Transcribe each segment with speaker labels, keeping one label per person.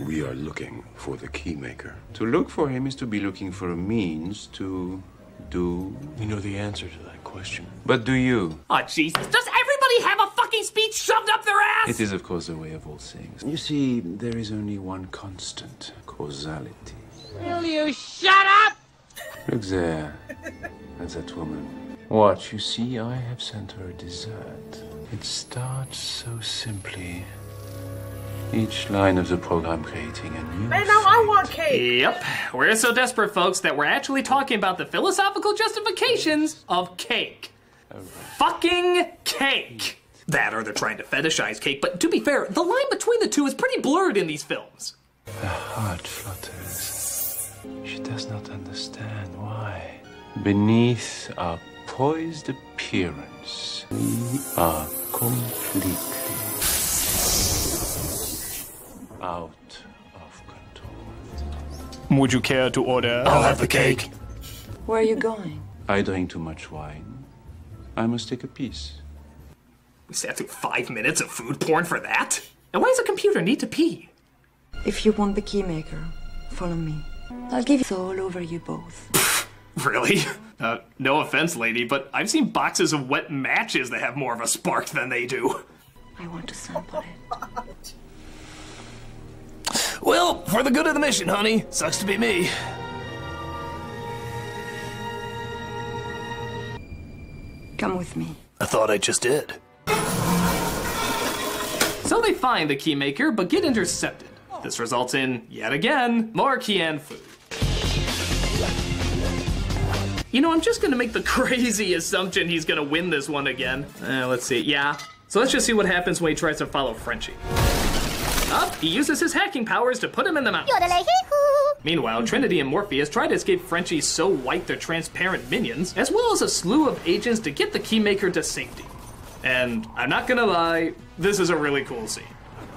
Speaker 1: We are looking for the keymaker. To look for him is to be looking for a means to do...
Speaker 2: We know the answer to that question.
Speaker 1: But do you?
Speaker 3: Oh, Jesus. Does everybody have a fucking speech shoved up their ass?
Speaker 1: It is, of course, the way of all things. You see, there is only one constant: causality.
Speaker 4: Will you shut up?
Speaker 1: Look there. That's that woman. Watch, you see, I have sent her a dessert. It starts so simply. Each line of the program creating a new...
Speaker 5: Man, now I want cake!
Speaker 3: Yep. We're so desperate, folks, that we're actually talking about the philosophical justifications of cake. Fucking cake! That or they're trying to fetishize cake, but to be fair, the line between the two is pretty blurred in these films.
Speaker 1: Her heart flutters. She does not understand why. Beneath our poised appearance, we are completely out of control.
Speaker 2: Would you care to order?
Speaker 3: I'll have the cake.
Speaker 6: Where are you going?
Speaker 1: I drink too much wine. I must take a piece.
Speaker 3: We sat through 5 minutes of food porn for that? And why does a computer need to pee?
Speaker 6: If you want the keymaker, follow me. I'll give it all over you both.
Speaker 3: Really? No offense, lady, but I've seen boxes of wet matches that have more of a spark than they do.
Speaker 6: I want to sample it.
Speaker 3: Well, for the good of the mission, honey. Sucks to be me.
Speaker 6: Come with me.
Speaker 3: I thought I just did. So they find the keymaker, but get intercepted. This results in, yet again, more Kian food. You know, I'm just gonna make the crazy assumption he's gonna win this one again. Let's see, yeah. So let's just see what happens when he tries to follow Frenchie. Up, he uses his hacking powers to put him in the mountains. Meanwhile, Trinity and Morpheus try to escape Frenchie's so white they're transparent minions, as well as a slew of agents to get the keymaker to safety. And I'm not gonna lie, this is a really cool scene.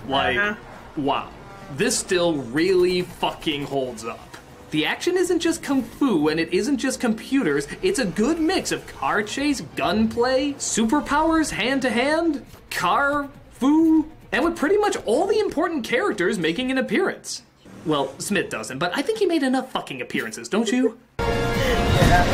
Speaker 3: Like, wow. This still really fucking holds up. The action isn't just kung fu and it isn't just computers, it's a good mix of car chase, gunplay, superpowers hand to hand, car, fu, and with pretty much all the important characters making an appearance. Well, Smith doesn't, but I think he made enough fucking appearances, don't you?
Speaker 5: Yeah.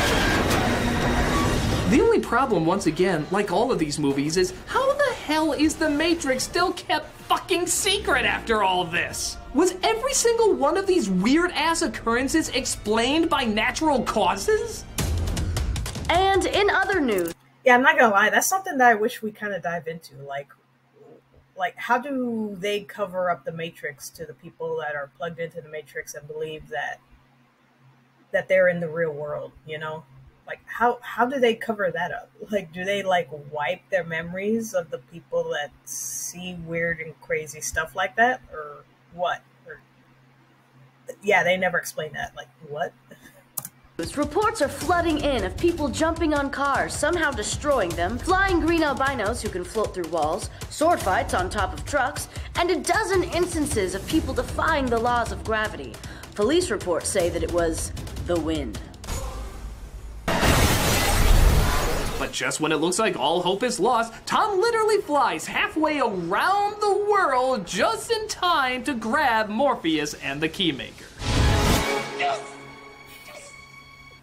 Speaker 3: The only problem, once again, like all of these movies, is how the hell is the Matrix still kept fucking secret after all this? Was every single one of these weird-ass occurrences explained by natural causes?
Speaker 7: And in other news...
Speaker 5: Yeah, I'm not gonna lie, that's something that I wish we kind of dive into, like, how do they cover up the Matrix to the people that are plugged into the Matrix and believe that they're in the real world, you know? Like, how do they cover that up? Like, do they, like, wipe their memories of the people that see weird and crazy stuff like that? Or what? Or, yeah, they never explain that. Like, what?
Speaker 7: Reports are flooding in of people jumping on cars, somehow destroying them, flying green albinos who can float through walls, sword fights on top of trucks, and a dozen instances of people defying the laws of gravity. Police reports say that it was the wind.
Speaker 3: But just when it looks like all hope is lost, Tom literally flies halfway around the world just in time to grab Morpheus and the Keymaker.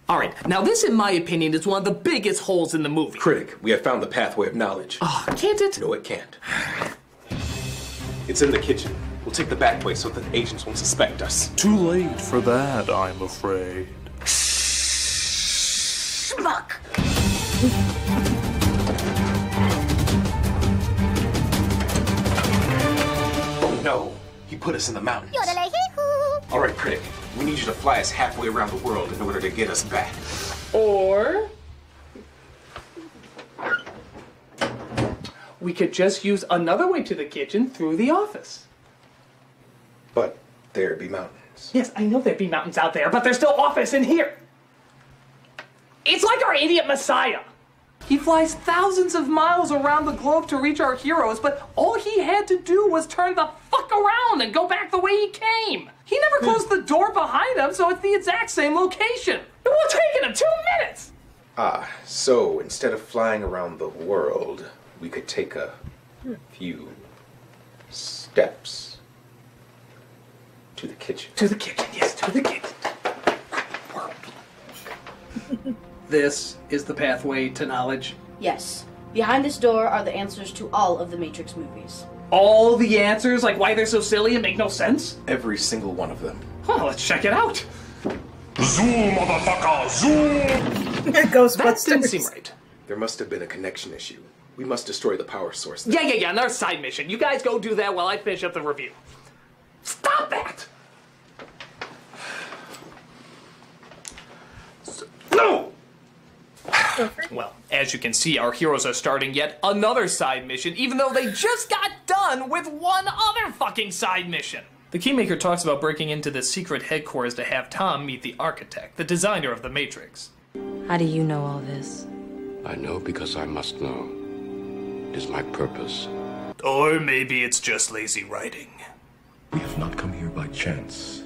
Speaker 3: Alright, now this in my opinion is one of the biggest holes in the movie.
Speaker 8: Critic, we have found the pathway of knowledge.
Speaker 3: Oh, can't it?
Speaker 8: No, it can't. It's in the kitchen. We'll take the back way so that the agents won't suspect us.
Speaker 2: Too late for that, I'm afraid.
Speaker 7: Schmuck!
Speaker 8: Oh no, he put us in the mountains. All right, Critic, we need you to fly us halfway around the world in order to get us back.
Speaker 3: Or we could just use another way to the kitchen through the office.
Speaker 8: But there'd be mountains.
Speaker 3: Yes, I know there'd be mountains out there, but there's still office in here. It's like our idiot Messiah. He flies thousands of miles around the globe to reach our heroes, but all he had to do was turn the fuck around and go back the way he came. He never closed the door behind him, so it's the exact same location. It would have taken him 2 minutes.
Speaker 8: Ah, so instead of flying around the world, we could take a few steps. To the kitchen.
Speaker 3: To the kitchen, yes, to the kitchen. World. This is the pathway to knowledge.
Speaker 7: Yes. Behind this door are the answers to all of the Matrix movies.
Speaker 3: All the answers, like why they're so silly and make no sense?
Speaker 8: Every single one of them.
Speaker 3: Well, let's check it out.
Speaker 2: Zoom, motherfucker, zoom!
Speaker 3: That didn't seem right.
Speaker 8: There must have been a connection issue. We must destroy the power source.
Speaker 3: Yeah, another side mission. You guys go do that while I finish up the review. Stop that! No! Well, as you can see, our heroes are starting yet another side mission, even though they just got done with one other fucking side mission. The Keymaker talks about breaking into the secret headquarters to have Tom meet the architect, the designer of the Matrix.
Speaker 6: How do you know all this?
Speaker 1: I know because I must know. It is my purpose.
Speaker 2: Or maybe it's just lazy writing.
Speaker 9: We have not come here by chance.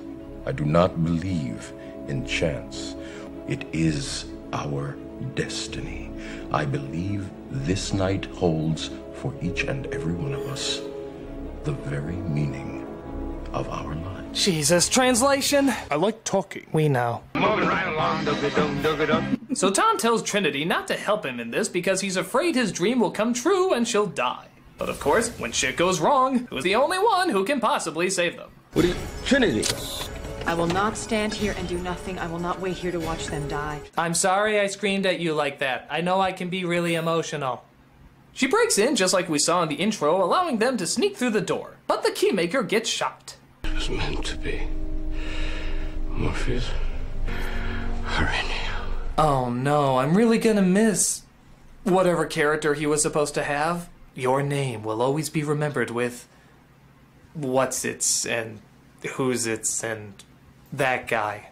Speaker 9: I do not believe in chance. It is our destiny. I believe this night holds for each and every one of us the very meaning of our lives.
Speaker 3: Jesus, translation?
Speaker 2: I like talking.
Speaker 3: We know.
Speaker 4: Moving right along,
Speaker 3: So Tom tells Trinity not to help him in this because he's afraid his dream will come true and she'll die. But of course, when shit goes wrong, who's the only one who can possibly save them?
Speaker 1: What are you... Trinity!
Speaker 6: I will not stand here and do nothing. I will not wait here to watch them die.
Speaker 3: I'm sorry I screamed at you like that. I know I can be really emotional. She breaks in just like we saw in the intro, allowing them to sneak through the door. But the Keymaker gets shot.
Speaker 1: It was meant to be. Morpheus. Hurry now.
Speaker 3: Oh no, I'm really gonna miss whatever character he was supposed to have. Your name will always be remembered with what's its and who's its and that guy.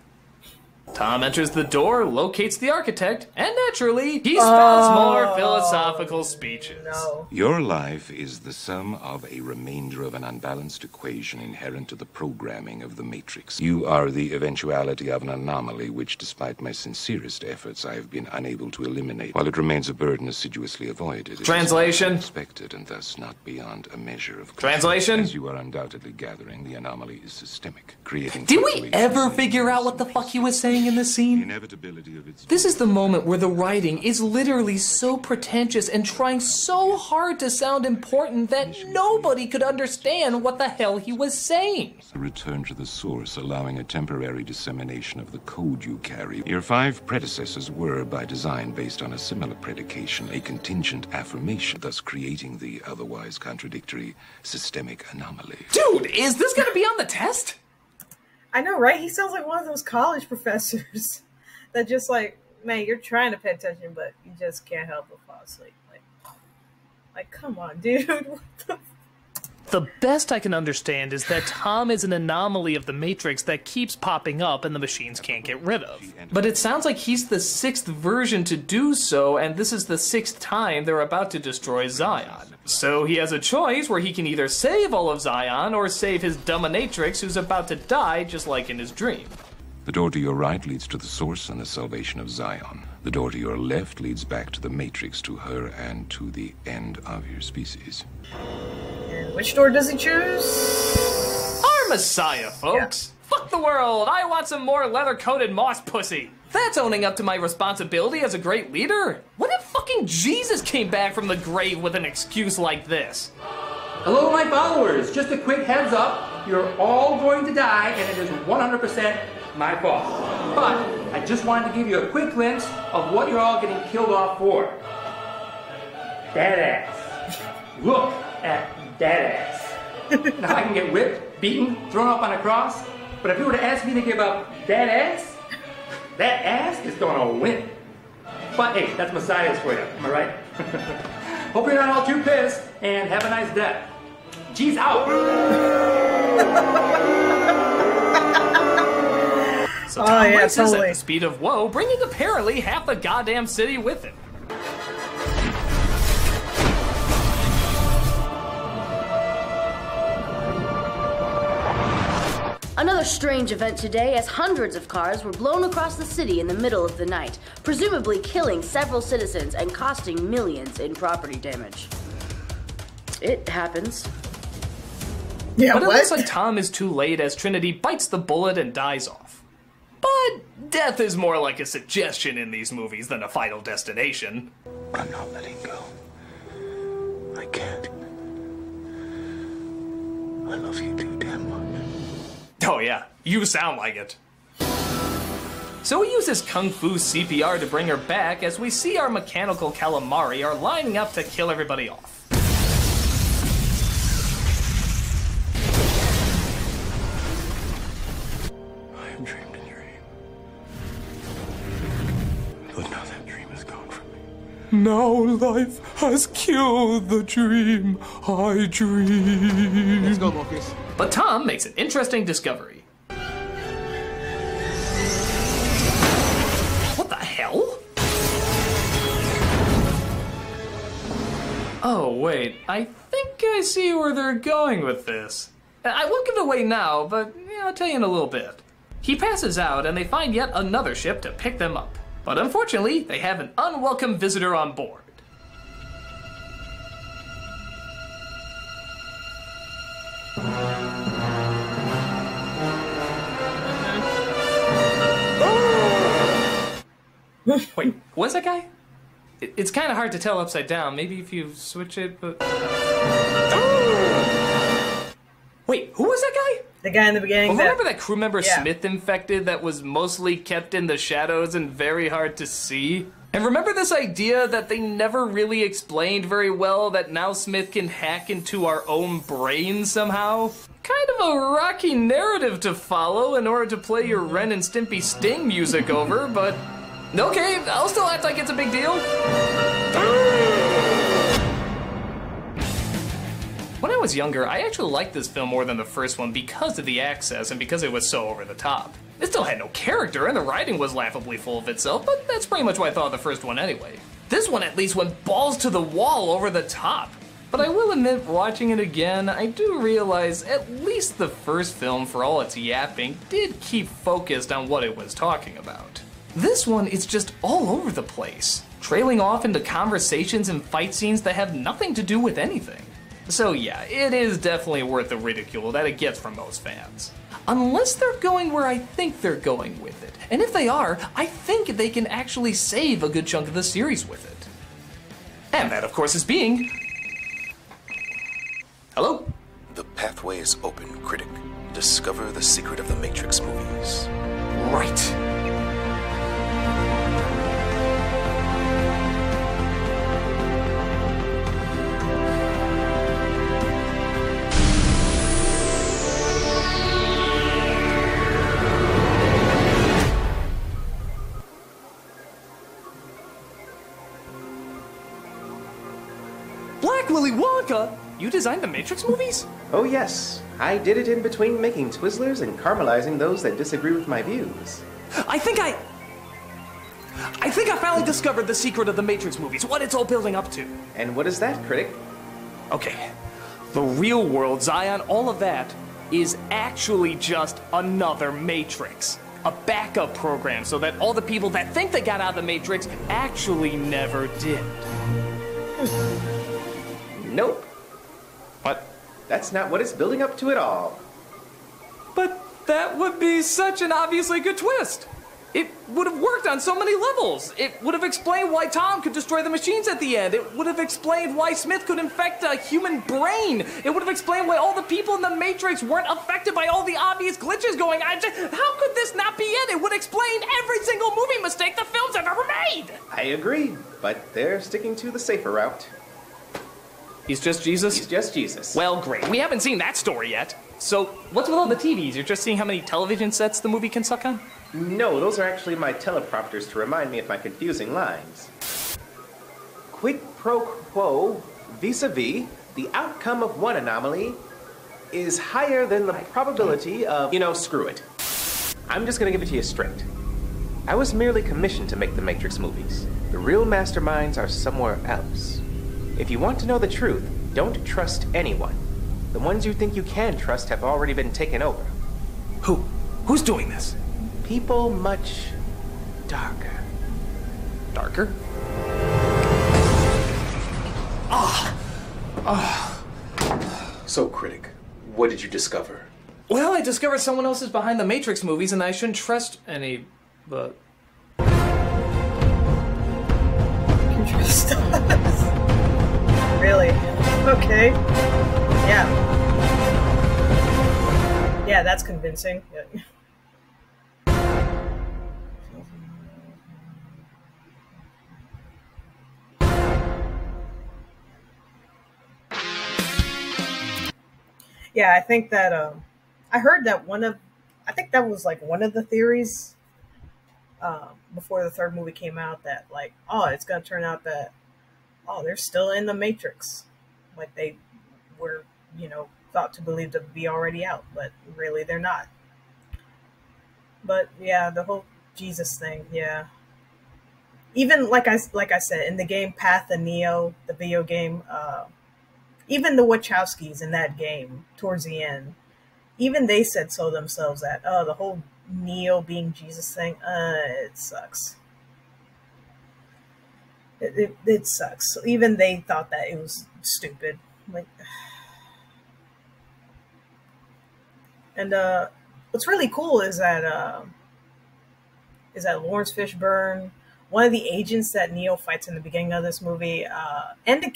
Speaker 3: Tom enters the door, locates the architect, and naturally, he spouts more philosophical speeches.
Speaker 5: No.
Speaker 9: Your life is the sum of a remainder of an unbalanced equation inherent to the programming of the Matrix. You are the eventuality of an anomaly which, despite my sincerest efforts, I have been unable to eliminate. While it remains a burden assiduously avoided,
Speaker 3: Translation?
Speaker 9: it is unexpected and thus not beyond a measure of
Speaker 3: Translation?
Speaker 9: As you are undoubtedly gathering, the anomaly is systemic, creating...
Speaker 3: Did we ever figure out what the fuck he was saying in this scene?
Speaker 9: Inevitability of its...
Speaker 3: This is the moment where the writing is literally so pretentious and trying so hard to sound important that nobody could understand what the hell he was saying.
Speaker 9: A return to the source, allowing a temporary dissemination of the code you carry. Your 5 predecessors were, by design, based on a similar predication, a contingent affirmation, thus creating the otherwise contradictory systemic anomaly.
Speaker 3: Dude, is this gonna be on the test?
Speaker 5: I know, right? He sounds like one of those college professors that just like, man, you're trying to pay attention, but you just can't help but fall asleep. Like, come on, dude. What the?
Speaker 3: The best I can understand is that Tom is an anomaly of the Matrix that keeps popping up and the machines can't get rid of. But it sounds like he's the 6th version to do so, and this is the 6th time they're about to destroy Zion. So he has a choice where he can either save all of Zion or save his dominatrix who's about to die just like in his dream.
Speaker 9: The door to your right leads to the source and the salvation of Zion. The door to your left leads back to the Matrix, to her, and to the end of your species.
Speaker 5: And which door does he choose?
Speaker 3: Our Messiah, folks. Yeah. Fuck the world. I want some more leather-coated moss pussy. That's owning up to my responsibility as a great leader. What if fucking Jesus came back from the grave with an excuse like this?
Speaker 10: Hello, my followers. Just a quick heads up. You're all going to die, and it is 100% my fault. But I just wanted to give you a quick glimpse of what you're all getting killed off for. That ass. Look at that ass. Now I can get whipped, beaten, thrown up on a cross, but if you were to ask me to give up that ass is gonna win. But hey, that's Messiah's for you, am I right? Hope you're not all too pissed, and have a nice death. G's out!
Speaker 3: So Tom races
Speaker 5: totally.
Speaker 3: at the speed of woe, bringing apparently half the goddamn city with him.
Speaker 7: Another strange event today as hundreds of cars were blown across the city in the middle of the night, presumably killing several citizens and costing millions in property damage. It happens.
Speaker 5: Yeah,
Speaker 3: but it
Speaker 5: what?
Speaker 3: looks like Tom is too late as Trinity bites the bullet and dies off. But death is more like a suggestion in these movies than a final destination.
Speaker 1: I'm not letting go. I can't. I love you too damn much.
Speaker 3: Oh yeah, you sound like it. So he uses Kung Fu CPR to bring her back as we see our mechanical calamari are lining up to kill everybody off.
Speaker 1: I have dreamed a dream. But now that dream is gone from me.
Speaker 2: Now life has killed the dream I dreamed.
Speaker 8: Let's go, Morpheus.
Speaker 3: But Tom makes an interesting discovery. What the hell? Oh, wait. I think I see where they're going with this. I won't give it away now, but I'll tell you in a little bit. He passes out, and they find yet another ship to pick them up. But unfortunately, they have an unwelcome visitor on board. Wait, what's that guy? It's kind of hard to tell upside down. Maybe if you switch it, but... Wait, who was that guy?
Speaker 5: The guy in the beginning.
Speaker 3: Remember that crew member Smith infected that was mostly kept in the shadows and very hard to see? And remember this idea that they never really explained very well that now Smith can hack into our own brains somehow? Kind of a rocky narrative to follow in order to play your Ren and Stimpy Sting music over, but... Okay, I'll still act like it's a big deal. When I was younger, I actually liked this film more than the first one because of the access and because it was so over the top. It still had no character and the writing was laughably full of itself, but that's pretty much what I thought of the first one anyway. This one at least went balls to the wall over the top. But I will admit, watching it again, I do realize at least the first film, for all its yapping, did keep focused on what it was talking about. This one is just all over the place, trailing off into conversations and fight scenes that have nothing to do with anything. So yeah, it is definitely worth the ridicule that it gets from most fans. Unless they're going where I think they're going with it. And if they are, I think they can actually save a good chunk of the series with it. And that, of course, is being... Hello?
Speaker 8: The pathway is open, Critic. Discover the secret of the Matrix movies.
Speaker 3: Right. Willy Wonka? You designed the Matrix movies?
Speaker 11: Oh yes, I did it in between making Twizzlers and caramelizing those that disagree with my views.
Speaker 3: I think I finally discovered the secret of the Matrix movies, what it's all building up to.
Speaker 11: And what is that, Critic?
Speaker 3: Okay, the real world, Zion, all of that is actually just another Matrix. A backup program so that all the people that think they got out of the Matrix actually never did.
Speaker 11: Nope.
Speaker 3: What?
Speaker 11: That's not what it's building up to at all.
Speaker 3: But that would be such an obviously good twist. It would have worked on so many levels. It would have explained why Tom could destroy the machines at the end. It would have explained why Smith could infect a human brain. It would have explained why all the people in the Matrix weren't affected by all the obvious glitches going on. How could this not be it? It would explain every single movie mistake the films have ever made.
Speaker 11: I agree, but they're sticking to the safer route.
Speaker 3: He's just Jesus?
Speaker 11: He's just Jesus.
Speaker 3: Well, great. We haven't seen that story yet. So, what's with all the TVs? You're just seeing how many television sets the movie can suck on?
Speaker 11: No, those are actually my teleprompters to remind me of my confusing lines. Quid pro quo, vis-a-vis, the outcome of one anomaly is higher than the probability of... You know, screw it. I'm just gonna give it to you straight. I was merely commissioned to make the Matrix movies. The real masterminds are somewhere else. If you want to know the truth, don't trust anyone. The ones you think you can trust have already been taken over.
Speaker 3: Who? Who's doing this?
Speaker 11: People much darker.
Speaker 3: Darker?
Speaker 8: So, Critic, What did you discover?
Speaker 3: Well, I discovered someone else is behind the Matrix movies, and I shouldn't trust any, but...
Speaker 5: You trust us? Really? Okay. Yeah. Yeah, that's convincing. Yeah, I think that I heard that I think that was like one of the theories before the third movie came out, that like, oh, it's gonna turn out that, oh, they're still in the Matrix, like they were, thought to believe to be already out, but really they're not. But yeah, the whole Jesus thing, yeah. Even like I said, in the game Path of Neo, the video game, even the Wachowskis in that game, towards the end, even they said so themselves that, oh, the whole Neo being Jesus thing, it sucks. It sucks. Even they thought that it was stupid. Like, and what's really cool is that Lawrence Fishburne, one of the agents that Neo fights in the beginning of this movie, and the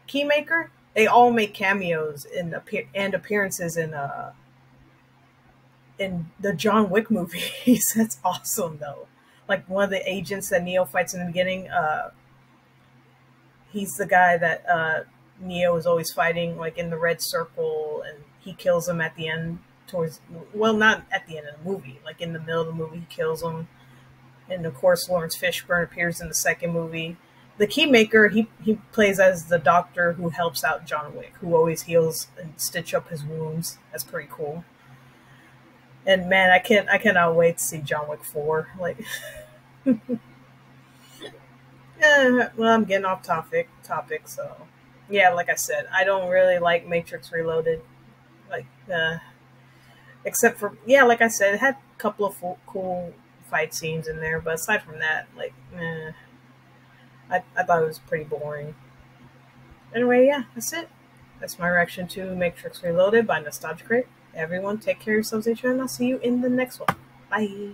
Speaker 5: Keymaker, they all make cameos and appearances in the John Wick movies. That's awesome, though. Like, one of the agents that Neo fights in the beginning, he's the guy that Neo is always fighting, like, in the red circle, and he kills him at the end. Well, not at the end of the movie, like in the middle of the movie, he kills him. And of course, Lawrence Fishburne appears in the second movie. The Keymaker, he plays as the doctor who helps out John Wick, who always heals and stitch up his wounds. That's pretty cool. And man, I cannot wait to see John Wick 4. Like, well, I'm getting off topic. So yeah, like I said, I don't really like Matrix Reloaded. Like, except for, yeah, like I said, it had a couple of cool fight scenes in there, but aside from that, like, I thought it was pretty boring. Anyway, yeah, that's it. That's my reaction to Matrix Reloaded by Nostalgia Critic. Everyone, take care of yourselves, and I'll see you in the next one. Bye.